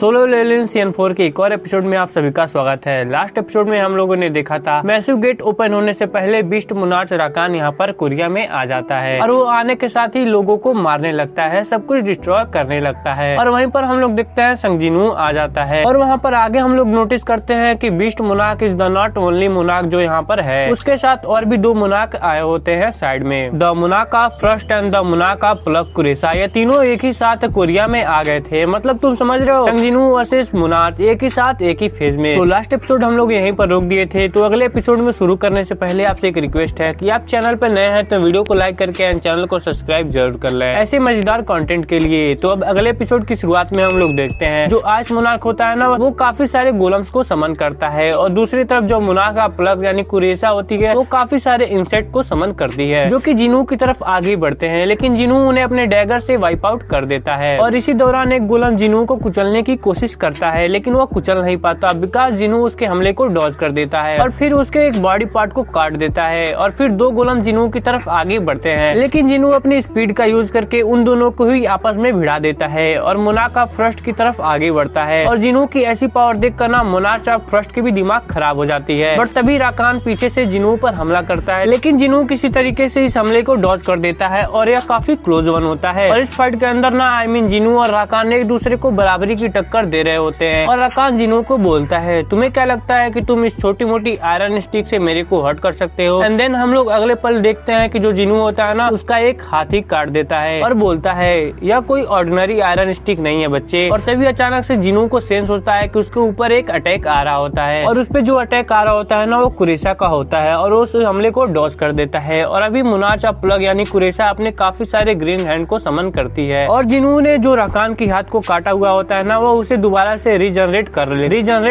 Solo levelling season 4 के एक और एपिसोड में आप सभी का स्वागत है। लास्ट एपिसोड में हम लोगों ने देखा था मैसिव गेट ओपन होने से पहले बीस्ट मोनार्च राकान यहाँ पर कोरिया में आ जाता है और वो आने के साथ ही लोगों को मारने लगता है, सब कुछ डिस्ट्रॉय करने लगता है। और वहीं पर हम लोग देखते हैं संगजिनू आ जाता है और वहाँ पर आगे हम लोग नोटिस करते हैं कि beast monarch is the not only monarch जो यहाँ पर है, उसके साथ और भी 2 मोनार्क आए होते हैं साइड में, the monarch of frost and the monarch of plague कुरेसा। ये तीनों एक ही साथ कोरिया में आ गए थे। मतलब तुम समझ रहे हो, संगजिनू वर्सेस मोनार्च एक ही साथ एक ही फेज में। तो लास्ट एपिसोड हम लोग यहीं पर रोक दिए थे। तो अगले एपिसोड में शुरू करने से पहले आपसे एक रिक्वेस्ट है कि आप चैनल पर नए हैं तो वीडियो को लाइक करके चैनल को सब्सक्राइब जरूर कर लें ऐसे मजेदार कंटेंट के लिए। तो अब अगले एपिसोड की शुरुआत में हम लोग देखते हैं जो आइस मोनार्क होता है ना, वो काफी सारे गोलम्स को समन करता है और दूसरी तरफ जो मोनार्क का प्लग यानी कुरेसा होती है वो काफी सारे इंसेक्ट को समन करती है जो कि जिनू की तरफ आगे बढ़ते हैं, लेकिन जिनू उन्हें अपने डैगर से वाइप आउट कर देता है। और इसी दौरान एक गोलम जिनू को कुचलने की कोशिश करता है लेकिन वो कुचल नहीं पाता बिकॉज जिनू उसके हमले को डॉज कर देता है और फिर उसके एक बॉडी पार्ट को काट देता है। और फिर 2 गोलम जिनू की तरफ आगे बढ़ते हैं, लेकिन जिनू अपनी स्पीड का यूज करके उन दोनों को ही आपस में भिड़ा देता है और मोनार्क ऑफ फ्रस्ट की तरफ आगे बढ़ता है। और जिनू की ऐसी पावर देखकर ना मोनार्क ऑफ फ्रस्ट की भी दिमाग खराब हो जाती है। बट तभी राकान पीछे से जिनू पर हमला करता है, लेकिन जिनू किसी तरीके से इस हमले को डॉज कर देता है और यह काफी क्लोज वन होता है। और इस फाइट के अंदर ना जिनू और राकान एक दूसरे को बराबरी की टक्कर दे रहे होते हैं। और राकान जिनू को बोलता है, तुम्हें क्या लगता है कि तुम इस छोटी मोटी आयरन स्टिक से मेरे को हर्ट कर सकते हो? एंड देन हम लोग अगले पल देखते हैं कि जो जिनू होता है ना, उसका एक हाथी काट देता है और बोलता है यह कोई ऑर्डिनरी आयरन स्टिक नहीं है बच्चे। और तभी अचानक से जिनू को सेंस होता है कि उसके ऊपर एक अटैक आ रहा होता है और उस पे जो अटैक आ रहा होता है ना, वो कुरेसा का होता है और उस हमले को डॉज कर देता है। और अभी मोनार्च ऑफ प्लग यानी कुरेसा अपने काफी सारे ग्रीन हैंड को समन करती है और जिनू ने जो राकान की हाथ को काटा हुआ होता है ना, वो उसे दोबारा से रीजनरेट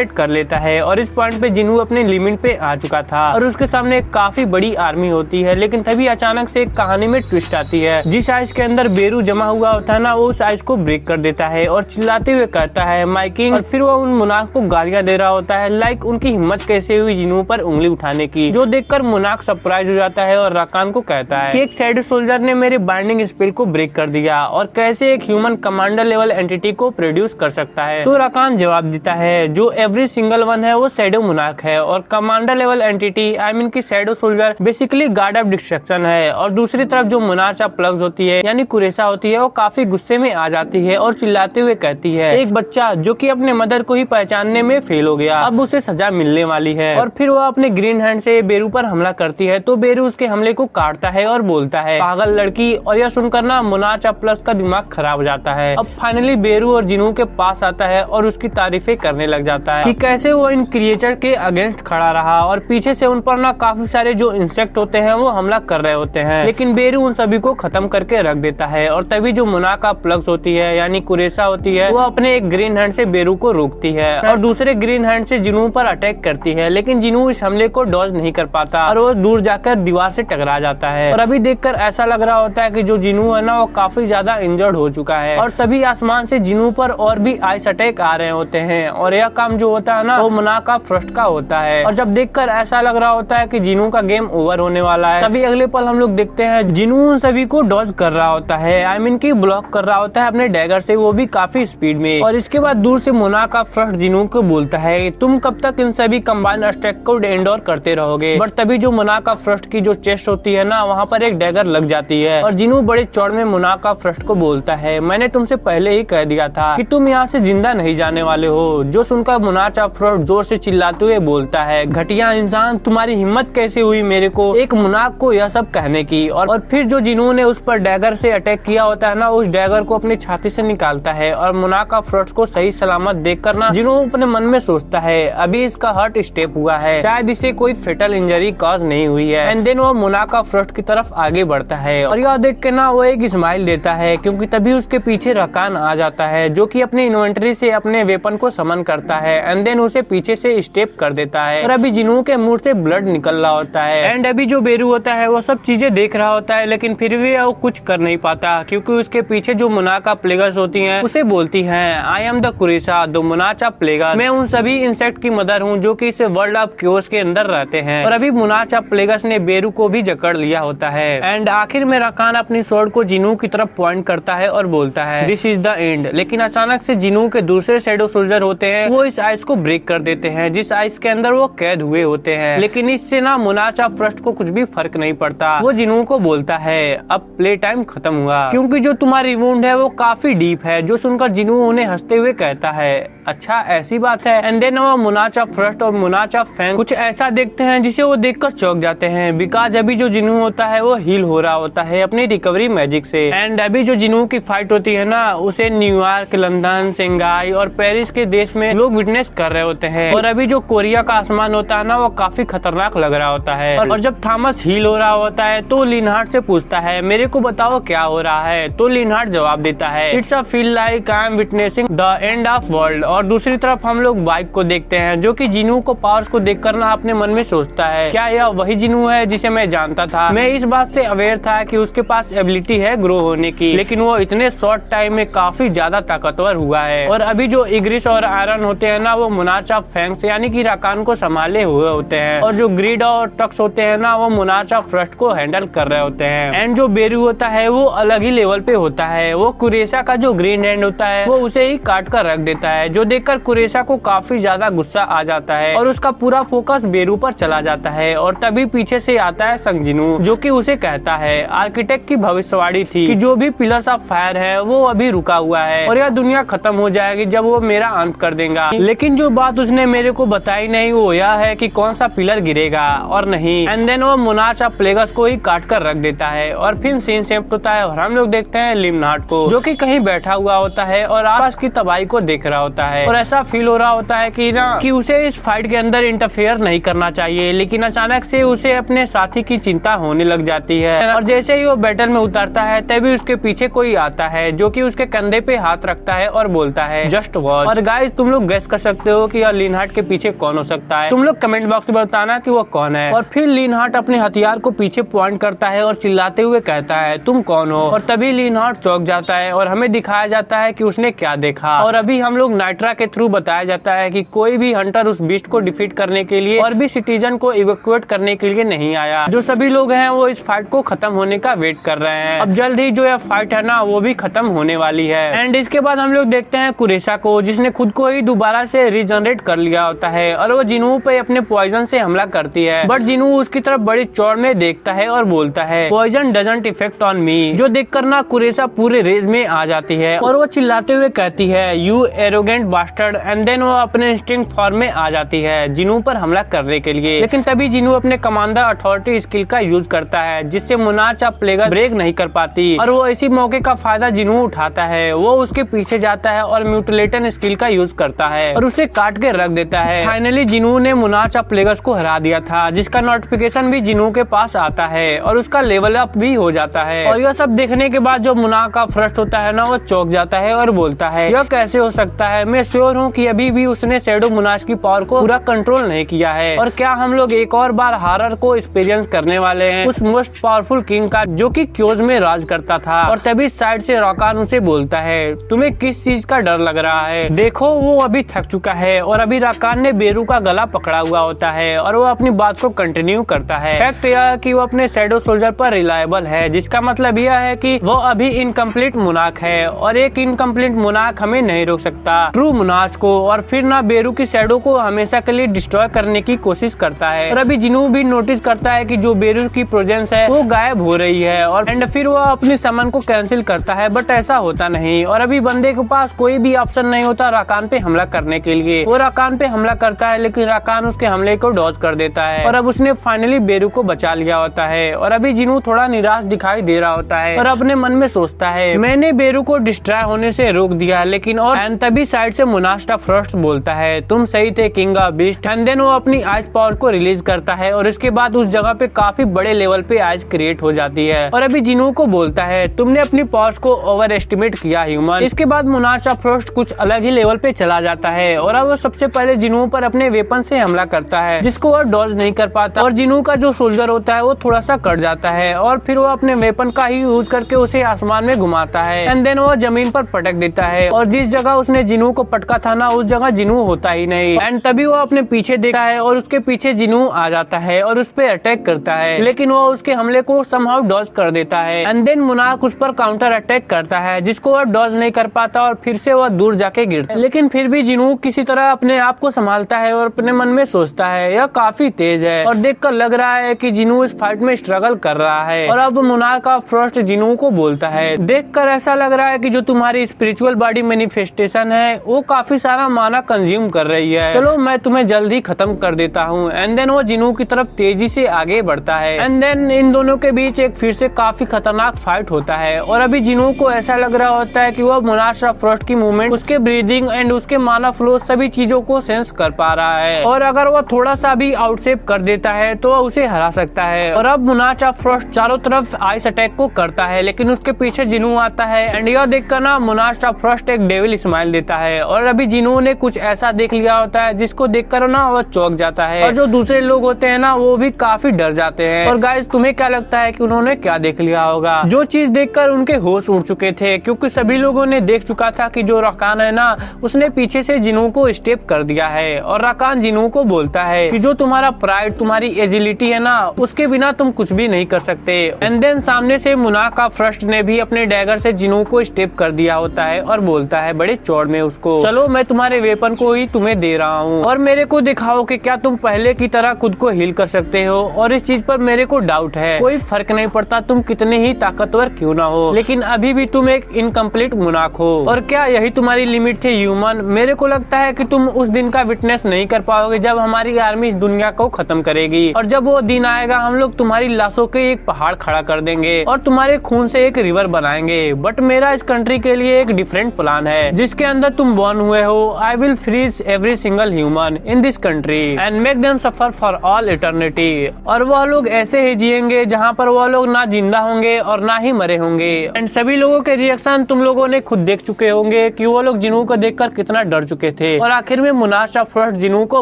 कर लेता है। और इस पॉइंट पे जिनू अपने लिमिट पे आ चुका था और उसके सामने एक काफी बड़ी आर्मी होती है। लेकिन तभी अचानक से एक कहानी में ट्विस्ट आती है। जिस आइस के अंदर बेरू जमा हुआ होता है ना, वो उस आइस को ब्रेक कर देता है और चिल्लाते हुए कहता है माय किंग। और फिर वो उन मोनार्क को गालियां दे रहा होता है लाइक उनकी हिम्मत कैसे हुई जिनू पर उंगली उठाने की, जो देखकर मोनार्क सरप्राइज हो जाता है और राकान को कहता है कि एक शैडो सोल्जर ने मेरे बाइंडिंग स्पेल को ब्रेक कर दिया और कैसे एक ह्यूमन कमांडर लेवल एंटिटी को प्रोड्यूस कर सकता है। तो राकान जवाब देता है जो एवरी सिंगल वन है वो शैडो मोनार्क है और कमांडर लेवल एंटिटी की shadow soldier basically guard of destruction है। और दूसरी तरफ जो मोनार्च ऑफ प्लग्स होती है यानी कुरेसा होती है, वो काफी गुस्से में आ जाती है और चिल्लाते हुए कहती है एक बच्चा जो कि अपने मदर को ही पहचानने में फेल हो गया, अब उसे सजा मिलने वाली है। और फिर वो अपने ग्रीन हैंड से बेरू पर हमला करती है तो बेरू उसके हमले को काटता है और बोलता है पागल लड़की। और यह सुनकर ना मोनार्च ऑफ प्लग्स का दिमाग खराब हो जाता है। अब फाइनली बेरू और जिनू के पास आता है और उसकी तारीफें करने लग जाता है कि कैसे वो इन क्रिएचर के अगेंस्ट खड़ा रहा और पीछे से उन पर ना काफी सारे जो इंसेक्ट होते हैं वो हमला कर रहे होते हैं, लेकिन बेरू उन सभी को खत्म करके रख देता है। और तभी जो मोनार्क ऑफ प्लग्स होती है यानी कुरेसा होती है, वो अपने एक ग्रीन हैंड से बेरू को रोकती है और दूसरे ग्रीन हैंड से जिनू पर अटैक करती है, लेकिन जिनू इस हमले को डॉज नहीं कर पाता और वो दूर जाकर दीवार से टकरा जाता है। और अभी देखकर ऐसा लग रहा होता है कि जो जिनू है ना, वो काफी ज्यादा इंजर्ड हो चुका है। और तभी आसमान से जिनू पर और भी आइस अटैक आ रहे होते हैं और यह काम जो होता है ना, वो मोनार्क ऑफ फ्रस्ट का होता है। और जब देखकर ऐसा लग रहा होता है कि जिनू का गेम ओवर होने वाला है, तभी अगले पल हम लोग देखते हैं जिनू उन सभी को डॉज कर रहा होता है, की ब्लॉक कर रहा होता है अपने डैगर से, वो भी काफी स्पीड में। और इसके बाद दूर से मोनार्क ऑफ फ्रस्ट जिनू को बोलता है तुम कब तक इन सभी कंबाइंड अटैक को एंडोर करते रहोगे। बट तभी जो मोनार्क ऑफ फ्रस्ट की जो चेस्ट होती है ना, वहाँ पर एक डैगर लग जाती है और जिनू बड़े चौड़ में मोनार्क ऑफ फ्रस्ट को बोलता है मैंने तुमसे पहले ही कह दिया था कि तुम यहाँ से जिंदा नहीं जाने वाले हो। जो सुनकर मोनार्क ऑफ फ्रस्ट जोर से चिल्लाते हुए बोलता है घटिया इंसान, तुम्हारी हिम्मत कैसे हुई मेरे को एक मोनार्क को यह सब कहने की। और फिर जो जिनू ने उस पर डैगर से अटैक किया होता है ना, उस डैगर को अपनी छाती से निकालता है और मोनार्क ऑफ फ्रस्ट को सही सलामत देखकर ना जिनू अपने मन में सोचता है अभी इसका हार्ट स्टेप हुआ है, शायद इसे कोई फेटल इंजरी कॉज नहीं हुई है। एंड देन वो मोनार्क ऑफ फ्रस्ट की तरफ आगे बढ़ता है और यह देख के ना वो एक स्माइल देता है क्योंकि तभी उसके पीछे राकान आ जाता है जो कि अपनी इन्वेंटरी से अपने वेपन को समन करता है एंड देन उसे पीछे से स्टेप कर देता है। और अभी जिनू के मुंह से ब्लड निकल रहा होता है एंड अभी जो बेरू होता है वो सब चीजें देख रहा होता है, लेकिन फिर भी वो कुछ कर नहीं पाता क्योंकि उसके पीछे जो मोनार्क ऑफ प्लेगर्स होती हैं उसे बोलती हैं आई एम द कुरेसा द मोनार्च ऑफ प्लेगर, मैं उन सभी इंसेक्ट की मदर हूँ जो कि इस वर्ल्ड ऑफ क्योस के अंदर रहते हैं। और अभी मोनार्च ऑफ प्लेगर्स ने बेरू को भी जकड़ लिया होता है एंड आखिर में राकान अपनी स्वॉर्ड को जिनू की तरफ पॉइंट करता है और बोलता है दिस इज द एंड। लेकिन अचानक से जिनू जिन्हों के दूसरे शैडो सोल्जर होते हैं वो इस आइस को ब्रेक कर देते हैं, जिस आइस के अंदर वो कैद हुए होते हैं। लेकिन इससे ना मोनार्च ऑफ फ्रस्ट को कुछ भी फर्क नहीं पड़ता। वो जिन्हों को बोलता है अब प्ले टाइम खत्म हुआ, क्योंकि जो तुम्हारी वुंड है वो काफी डीप है। जो सुनकर जिन्हों उन्हें हंसते हुए कहता है अच्छा ऐसी बात है। एंड देन वो मोनार्च ऑफ फ्रस्ट और मोनार्च ऑफ फैंग कुछ ऐसा देखते हैं जिसे वो देखकर चौंक जाते हैं, बिकॉज अभी जो जिन्हों होता है वो हील हो रहा होता है अपनी रिकवरी मैजिक से। एंड अभी जो जिन्हों की फाइट होती है ना उसे न्यूयॉर्क, लंदन, शंघाई और पेरिस के देश में लोग विटनेस कर रहे होते हैं। और अभी जो कोरिया का आसमान होता है ना वो काफी खतरनाक लग रहा होता है। और जब थॉमस हील हो रहा होता है तो लिनहार्ट से पूछता है मेरे को बताओ क्या हो रहा है। तो लिनहार्ट जवाब देता है it's a feel like I am witnessing the end of world. और दूसरी तरफ हम लोग बाइक को देखते हैं जो कि जिन्हों को पावर्स को देखकर ना अपने मन में सोचता है क्या यह वही जिन्हों है जिसे मैं जानता था। मैं इस बात से अवेयर था कि उसके पास एबिलिटी है ग्रो होने की, लेकिन वो इतने शॉर्ट टाइम में काफी ज्यादा ताकतवर हुआ है। और अभी जो इग्रिस और आयरन होते हैं ना वो मोनार्च ऑफ फैंग्स यानी कि राकान को संभाले हुए होते हैं। और जो ग्रीड और टक्स होते हैं ना वो मोनार्च ऑफ फ्रस्ट को हैंडल कर रहे होते हैं। एंड जो बेरू होता है वो अलग ही लेवल पे होता है। वो कुरेसा का जो ग्रीन हैंड होता है वो उसे ही काट कर रख देता है, जो देखकर कुरेसा को काफी ज्यादा गुस्सा आ जाता है और उसका पूरा फोकस बेरू पर चला जाता है। और तभी पीछे से आता है संगजिनू जो कि उसे कहता है आर्किटेक्ट की भविष्यवाणी थी कि जो भी पिलर्स ऑफ फायर है वो अभी रुका हुआ है और यह दुनिया खत्म हो जाएगी जब वो मेरा अंत कर देगा। लेकिन जो बात उसने मेरे को बताई नहीं वो यह है कि कौन सा पिलर गिरेगा और नहीं। एंड देन वो मोनार्च ऑफ प्लेगस को ही काट कर रख देता है और फिर सीन शिफ्ट होता है और हम लोग देखते हैं लिमनार्ट को जो कि कहीं बैठा हुआ होता है और आसपास की तबाही को देख रहा होता है। और ऐसा फील हो रहा होता है कि उसे इस फाइट के अंदर इंटरफेयर नहीं करना चाहिए, लेकिन अचानक से उसे अपने साथी की चिंता होने लग जाती है। और जैसे ही वो बैटल में उतरता है तभी उसके पीछे कोई आता है जो कि उसके कंधे पे हाथ रखता है और बोलता है जस्ट वॉच। और गाइस तुम लोग गेस कर सकते हो कि यह लिनहार्ट के पीछे कौन हो सकता है। तुम लोग कमेंट बॉक्स में बताना कि वो कौन है। और फिर लिनहार्ट अपने हथियार को पीछे पॉइंट करता है और चिल्लाते हुए कहता है तुम कौन हो। और तभी लिनहार्ट चौंक जाता है और हमें दिखाया जाता है कि उसने क्या देखा। और अभी हम लोग नाइट्रा के थ्रू बताया जाता है कि कोई भी हंटर उस बीस्ट को डिफीट करने के लिए और भी सिटीजन को इवैक्यूएट करने के लिए नहीं आया। जो सभी लोग हैं वो इस फाइट को खत्म होने का वेट कर रहे हैं। अब जल्द ही जो यह फाइट है ना वो भी खत्म होने वाली है। एंड इसके बाद हम लोग देखते हैं कुरेसा को जिसने खुद को ही दोबारा से रिजनरेट कर लिया होता है और वो जिन्हों पे अपने पॉइजन से हमला करती है। बट जिन्हों उसकी तरफ बड़ी चौड़ में देखता है और बोलता है poison doesn't effect on me, जो देखकर ना कुरेसा पूरे रेज में आ जाती है और वो चिल्लाते हुए कहती है you arrogant bastard. And then वो अपने इंस्टिंक्ट फॉर्म में आ जाती है जिन्हों पर हमला करने के लिए। लेकिन तभी जिन्हों अपने कमांडर अथॉरिटी स्किल का यूज करता है जिससे मोनार्च ऑफ प्लेगस ब्रेक नहीं कर पाती। और वो इसी मौके का फायदा जिन्हों उठाता है, वो उसके पीछे जाता है और म्यूटिलेटन स्किल का यूज करता है और उसे काट के रख देता है। फाइनली जिन्हों ने मोनार्च ऑफ प्लेगस को हरा दिया था, जिसका नोटिफिकेशन भी जिन्हों के पास आता है और उसका लेवल अप भी हो जाता है। और यह सब देखने के बाद जो मोनार्च ऑफ फ्रस्ट होता है ना वो चौंक जाता है और बोलता है यह कैसे हो सकता है। मैं श्योर हूँ कि अभी भी उसने शैडो मोनार्च की पावर को पूरा कंट्रोल नहीं किया है। और क्या हम लोग एक और बार हॉरर को एक्सपीरियंस करने वाले हैं उस मोस्ट पावरफुल किंग का जो कि क्योज में राज करता था। और तभी साइड से राकान उसे बोलता है तुम्हें किस चीज का डर लग रहा है। देखो वो अभी थक चुका है और अभी राकान ने बेरू का गला पकड़ा हुआ होता है और वो अपनी बात को कंटिन्यू करता है। फैक्ट यह है कि वो अपने शैडो सोल्जर पर रिलायबल है, जिसका मतलब यह है कि वो अभी इनकम्प्लीट मोनार्क है और एक इनकम्प्लीट मोनार्क हमें नहीं रोक सकता ट्रू मोनार्क को। और फिर ना बेरू की शैडो को हमेशा के लिए डिस्ट्रॉय करने की कोशिश करता है। और अभी जिन्हों भी नोटिस करता है कि जो बेरू की प्रेजेंस है वो गायब हो रही है और फिर वो अपनी समन को कैंसिल करता है, बट ऐसा होता नहीं। और अभी बंदे के पास कोई भी ऑप्शन नहीं होता राकान पे हमला करने के लिए। वो राकान पे हमला करता है लेकिन राकान उसके हमले को डॉज कर देता है और अब उसने फाइनली बेरू को बचा लिया होता है। और अभी जिन्हों थोड़ा निराश दिखाई दे रहा होता है और अपने मन में सोचता है मैंने बेरू को डिस्ट्रॉय होने से रोक दिया, लेकिन और तभी साइड से मोनार्च ऑफ फ्रस्ट बोलता है तुम सही थे king of beast. And then वो अपनी आइस पावर को रिलीज करता है और इसके बाद उस जगह पे काफी बड़े लेवल पे आइस क्रिएट हो जाती है। और अभी जिन्हों को बोलता है तुमने अपनी पावर्स को ओवर एस्टिमेट किया ह्यूमन। इसके बाद मोनार्च ऑफ फ्रस्ट कुछ अलग ही लेवल पे चला जाता है और अब वो सबसे पहले जिन्हों पर अपने वेपन से हमला करता है जिसको वो डॉज नहीं कर पाता और जिन्हों का जो सोल्जर होता है वो थोड़ा सा कट जाता है और फिर वो अपने वेपन का ही यूज करके उसे आसमान में घुमाता है एंड देन वो जमीन पर पटक देता है और जिस जगह उसने जिन्हों को पटका था ना उस जगह जिन्हों होता ही नहीं। एंड तभी वो अपने पीछे देखता है और उसके पीछे जिन्हों आ जाता है और उस पर अटैक करता है, लेकिन वो उसके हमले को समहाउ डॉज कर देता है। एंड देन मोनार्क उस पर काउंटर अटैक करता है जिसको वो डॉज नहीं कर पाता और फिर से वह दूर जाके गिरता है, लेकिन फिर भी जिनू किसी तरह अपने आप को संभालता है और अपने मन में सोचता है यह काफी तेज है और देखकर लग रहा है कि जिनू इस फाइट में स्ट्रगल कर रहा है। और अब मोनार्क ऑफ फ्रॉस्ट जिनू को बोलता है, देखकर ऐसा लग रहा है कि जो तुम्हारी स्पिरिचुअल बॉडी मैनिफेस्टेशन है वो काफी सारा माना कंज्यूम कर रही है, चलो मैं तुम्हें जल्द ही खत्म कर देता हूँ। एंड देन वो जिनू की तरफ तेजी से आगे बढ़ता है। एंड देन इन दोनों के बीच एक फिर से काफी खतरनाक फाइट होता है और अभी जिनू को ऐसा लग रहा होता है कि वह मोनार्क ऑफ फ्रॉस्ट की मूवमेंट, उसके ब्रीदिंग एंड उसके माना फ्लो सभी चीजों को सेंस कर पा रहा है और अगर वह थोड़ा सा भी आउटसेप कर देता है तो वह उसे हरा सकता है। और अब मोनार्क ऑफ फ्रॉस्ट चारों तरफ आइस अटैक को करता है, लेकिन उसके पीछे जिनू आता है एंड यह देखकर ना मोनार्क ऑफ फ्रॉस्ट एक डेविल स्माइल देता है और अभी जिनू ने कुछ ऐसा देख लिया होता है जिसको देखकर ना वह चौंक जाता है और जो दूसरे लोग होते हैं ना वो भी काफी डर जाते हैं। और गाइस तुम्हें क्या लगता है कि उन्होंने क्या देख लिया होगा? जो चीज देखकर उनके होश उड़ चुके थे, क्योंकि सभी लोगों ने देख चुका था कि जो राकान है ना उसने पीछे से जिनू को स्टेप कर दिया है और राकान जिनू को बोलता है कि जो तुम्हारा प्राइड, तुम्हारी एजिलिटी है ना उसके बिना तुम कुछ भी नहीं कर सकते। एंड देन सामने से मोनार्क ऑफ फ्रॉस्ट ने भी अपने डैगर से जिनू को स्टेप कर दिया होता है और बोलता है बड़े चौड़ में उसको, चलो मैं तुम्हारे वेपन को ही तुम्हें दे रहा हूँ और मेरे को दिखाओ कि क्या तुम पहले की तरह खुद को हील कर सकते हो। और इस चीज पर मेरे को डाउट है, कोई फर्क नहीं पड़ता तुम कितने ही ताकतवर क्यों ना हो, लेकिन अभी भी तुम एक इनकम्प्लीट मोनार्क हो। और क्या यही तुम्हारी लिमिट थी ह्यूमन? मेरे को लगता है कि तुम उस दिन का विटनेस नहीं कर पाओगे जब हमारी आर्मी इस दुनिया को खत्म करेगी और जब वो दिन आएगा हम लोग तुम्हारी लाशों के एक पहाड़ खड़ा कर देंगे और तुम्हारे खून से एक रिवर बनाएंगे। बट मेरा इस कंट्री के लिए एक डिफरेंट प्लान है जिसके अंदर तुम बॉर्न हुए हो। I will freeze every single human in this country and make them suffer for all eternity. और वह लोग ऐसे ही जिएंगे जहाँ पर वह लोग ना जिंदा होंगे और ना ही मरे होंगे। एंड सभी लोगों के रिएक्शन तुम लोगों ने खुद देख चुके होंगे कि वो लोग जिनू को देखकर कितना डर चुके थे। और आखिर में मोनार्क ऑफ फ्रॉस्ट जिनू को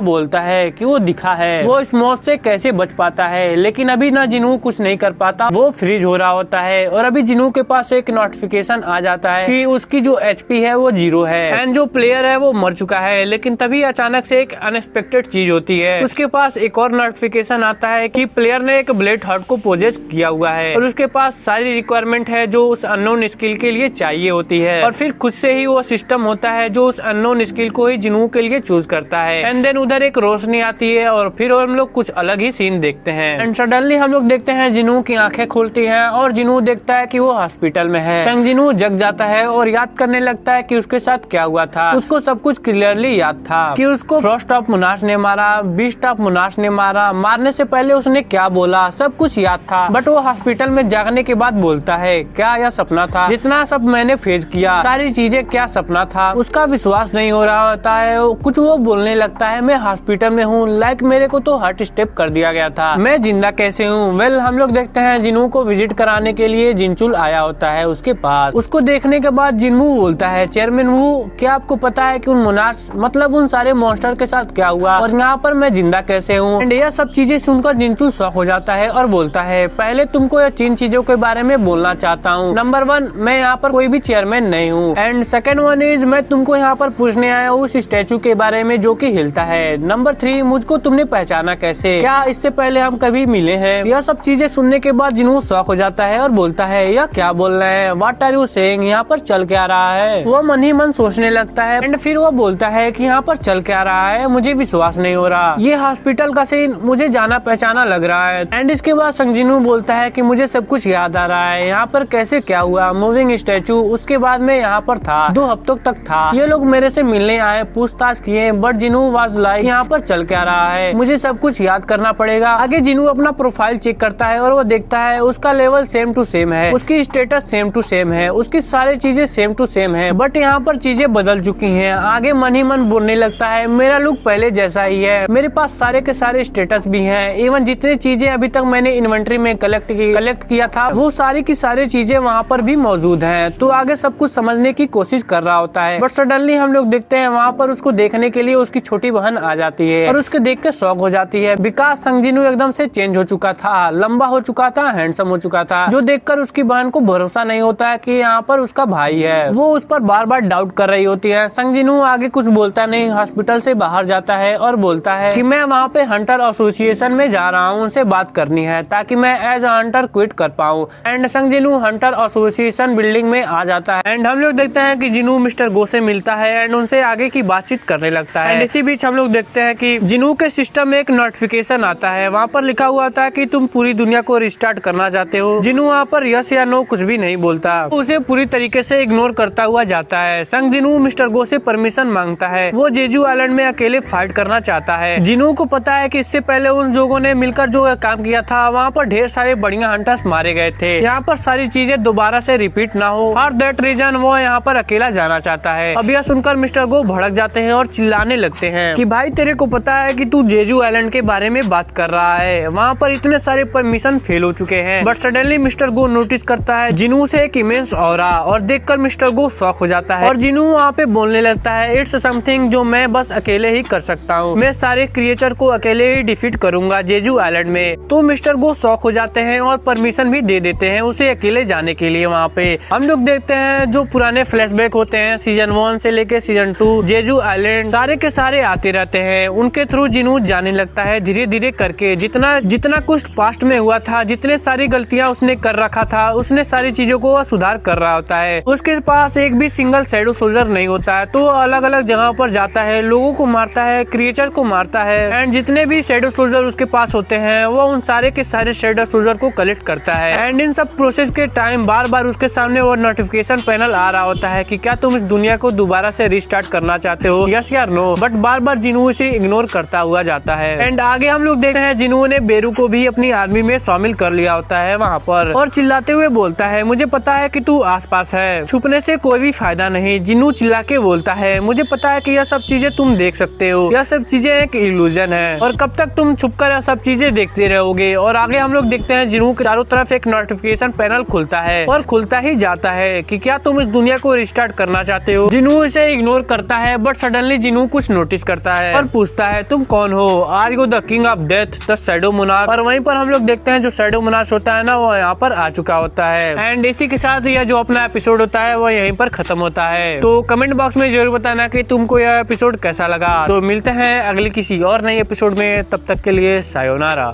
बोलता है कि वो दिखा है वो इस मौत से कैसे बच पाता है, लेकिन अभी ना जिनू कुछ नहीं कर पाता, वो फ्रीज हो रहा होता है। और अभी जिनू के पास एक नोटिफिकेशन आ जाता है कि उसकी जो एचपी है वो 0 है एंड जो प्लेयर है वो मर चुका है। लेकिन तभी अचानक से एक अनएक्सपेक्टेड चीज होती है, उसके पास एक और नोटिफिकेशन आता है कि प्लेयर ने एक ब्लेड हार्ट को पोजेस किया हुआ है और उसके पास सारी रिक्वायरमेंट है जो उस अननोन स्किल के लिए चाहिए होती है। और फिर खुद से ही वो सिस्टम होता है जो उस अननोन स्किल को ही जिनू के लिए चूज करता है। एंड देन उधर एक रोशनी आती है और फिर हम लोग कुछ अलग ही सीन देखते हैं। एंड सडनली हम लोग देखते हैं जिनू की आंखें खुलती हैं और जिनू देखता है कि वो हॉस्पिटल में है। संग जिनू जग जाता है और याद करने लगता है कि उसके साथ क्या हुआ था। उसको सब कुछ क्लियरली याद था कि उसको फ्रॉस्ट ऑफ मोनार्क ने मारा, बीस्ट ऑफ मोनार्क ने मारा, मारने से पहले उसने क्या बोला, सब कुछ याद था। बट वो हॉस्पिटल में जागने के बाद बोलता है क्या यह सपना था? जितना सब मैंने फेस किया सारी चीजें क्या सपना था? उसका विश्वास नहीं हो रहा होता है। कुछ वो बोलने लगता है मैं हॉस्पिटल में हूँ, लाइक मेरे को तो हार्ट स्टेप कर दिया गया था, मैं जिंदा कैसे हूँ? वेल हम लोग देखते हैं जिनू को विजिट कराने के लिए जिनचुल आया होता है उसके पास। उसको देखने के बाद जिनू बोलता है चेयरमैन वू, क्या आपको पता है कि उन मोनार्क मतलब उन सारे मॉन्स्टर के साथ क्या हुआ और यहाँ पर मैं जिंदा कैसे हूँ? एंड यह सब चीजें सुनकर जिनचुल शॉक हो जाता है और बोलता है पहले तुमको यह 3 चीजों के बारे में बोलना चाहता हूँ। नंबर 1, मैं यहाँ पर कोई भी चेयरमैन नहीं हूँ। एंड सेकंड वन इज मैं तुमको यहाँ पर पूछने आया हूँ उस स्टैचू के बारे में जो कि हिलता है। नंबर 3, मुझको तुमने पहचाना कैसे? क्या इससे पहले हम कभी मिले हैं? यह सब चीजें सुनने के बाद जिनू शॉक हो जाता है और बोलता है यह क्या बोल रहे हैं? What are you saying? यहाँ पर चल क्या रहा है? वो मन ही मन सोचने लगता है एंड फिर वो बोलता है कि यहाँ पर चल क्या रहा है, मुझे विश्वास नहीं हो रहा। ये हॉस्पिटल का सीन मुझे जाना पहचाना लग रहा है। एंड इसके बाद संजीनू बोलता है कि मुझे सब कुछ याद आ रहा है, यहाँ पर कैसे क्या हुआ, मूविंग स्टैचू, उसके बाद में यहाँ पर था, 2 हफ्तों तक था, ये लोग मेरे से मिलने आए, पूछताछ किए, बट जिनू वाज लाइक यहाँ पर चल क्या रहा है, मुझे सब कुछ याद करना पड़ेगा। आगे जिनू अपना प्रोफाइल चेक करता है और वो देखता है उसका लेवल सेम टू सेम है, उसकी स्टेटस सेम टू सेम है, उसकी सारी चीजें सेम टू सेम है, बट यहाँ पर चीजें बदल चुकी हैं। आगे मन ही मन बोलने लगता है मेरा लुक पहले जैसा ही है, मेरे पास सारे के सारे स्टेटस भी हैं, इवन जितनी चीजें अभी तक मैंने इन्वेंट्री में कलेक्ट किया था वो सारी की सारी चीजें वहाँ पर भी मौजूद हैं। तो आगे सब कुछ समझने की कोशिश कर रहा होता है, बट सडनली हम लोग देखते हैं वहाँ पर उसको देखने के लिए उसकी छोटी बहन आ जाती है और उसके देख के शॉक हो जाती है बिकॉज संजीनू एकदम से चेंज हो चुका था, लंबा हो चुका था, हैंडसम हो चुका था, जो देखकर उसकी बहन को भरोसा नहीं होता है कि यहाँ पर उसका भाई है। वो उस पर बार बार डाउट कर रही होती है। संजीनू आगे कुछ बोलता नहीं, हॉस्पिटल से बाहर जाता है और बोलता है कि मैं वहाँ पे हंटर एसोसिएशन में जा रहा हूँ, उनसे बात करनी है ताकि मैं एज अ हंटर क्विट कर पाऊँ। एंड संजीनू हंटर एसोसिएशन बिल्डिंग में आ जाता है एंड हम लोग देखते हैं कि जिनू मिस्टर गो से मिलता है एंड उनसे आगे की बातचीत करने लगता है। एंड इसी बीच हम लोग देखते हैं कि जिनू के सिस्टम में एक नोटिफिकेशन आता है, वहाँ पर लिखा हुआ था कि तुम पूरी दुनिया को रिस्टार्ट करना चाहते हो। जिनू वहाँ पर यस या नो कुछ भी नहीं बोलता, उसे पूरी तरीके से इग्नोर करता हुआ जाता है। संग जिनू मिस्टर गो से परमिशन मांगता है, वो जेजू आइलैंड में अकेले फाइट करना चाहता है। जिनू को पता है कि इससे पहले उन लोगों ने मिलकर जो काम किया था वहाँ पर ढेर सारे बढ़िया हंटर्स मारे गए थे, यहाँ पर सारी चीजें दोबारा से रिपीट ना हो। फॉर दैट रीजन वो यहाँ पर अकेला जाना चाहता है। अब यह सुनकर मिस्टर गो भड़क जाते हैं और चिल्लाने लगते हैं कि भाई तेरे को पता है कि तू जेजू आइलैंड के बारे में बात कर रहा है, वहाँ पर इतने सारे परमिशन फेल हो चुके हैं। But suddenly mister go notice करता है जिनू से एक इमेंस ऑरा, और देखकर मिस्टर गो शॉक हो जाता है और जिनू वहाँ पे बोलने लगता है इट्स समथिंग जो मैं बस अकेले ही कर सकता हूँ, मैं सारे क्रिएचर को अकेले ही डिफीट करूंगा जेजू आइलैंड में। तो मिस्टर गो शॉक हो जाते हैं और परमिशन भी दे देते हैं उसे अकेले जाने के लिए। वहाँ पे हम लोग देखते हैं जो पुराने फ्लैशबैक होते हैं सीजन 1 से लेके सीजन 2, जेजू आइलैंड सारे के सारे आते रहते हैं, उनके थ्रू जिनू जाने लगता है धीरे धीरे करके। जितना कुछ पास्ट में हुआ था, जितने सारी गलतियां उसने कर रखा था, उसने सारी चीजों को सुधार कर रहा होता है। उसके पास एक भी सिंगल शैडो सोल्जर नहीं होता है, तो अलग अलग जगह पर जाता है, लोगों को मारता है, क्रिएचर को मारता है एंड जितने भी शैडो सोल्जर उसके पास होते हैं वो उन सारे के सारे शैडो सोल्जर को कलेक्ट करता है। एंड इन सब प्रोसेस के टाइम बार बार उसके सामने वो नोटिफिकेशन पैनल आ रहा होता है कि क्या तुम इस दुनिया को दोबारा से रिस्टार्ट करना चाहते हो, यस या नो। बट बार बार जिनू इसे इग्नोर करता हुआ जाता है। एंड आगे हम लोग देखते हैं जिनू ने बेरू को भी अपनी आर्मी में शामिल कर लिया होता है वहाँ पर, और चिल्लाते हुए बोलता है मुझे पता है कि तू आसपास है, छुपने से कोई भी फायदा नहीं। जिनू चिल्ला के बोलता है मुझे पता है कि यह सब चीजें तुम देख सकते हो, यह सब चीजें एक इल्यूजन है और कब तक तुम छुपकर यह सब चीजें देखते रहोगे। और आगे हम लोग देखते हैं जिनू के चारों तरफ एक नोटिफिकेशन पैनल खुलता है और खुलता ही जाता है कि क्या तुम इस दुनिया को रिस्टार्ट करना चाहते हो। जिनू इसे इग्नोर करता है बट सडनली जिनू कुछ नोटिस करता है और पूछता है तुम कौन हो, are you the king of death the shadow monarch. और वहीं पर हम लोग देखते हैं जो शैडो मोनार्क होता है ना वो यहाँ पर आ चुका होता है। एंड इसी के साथ यह जो अपना एपिसोड होता है वो यहीं पर खत्म होता है। तो कमेंट बॉक्स में जरूर बताना कि तुमको यह एपिसोड कैसा लगा। तो मिलते हैं अगली किसी और नई एपिसोड में, तब तक के लिए सायोनारा।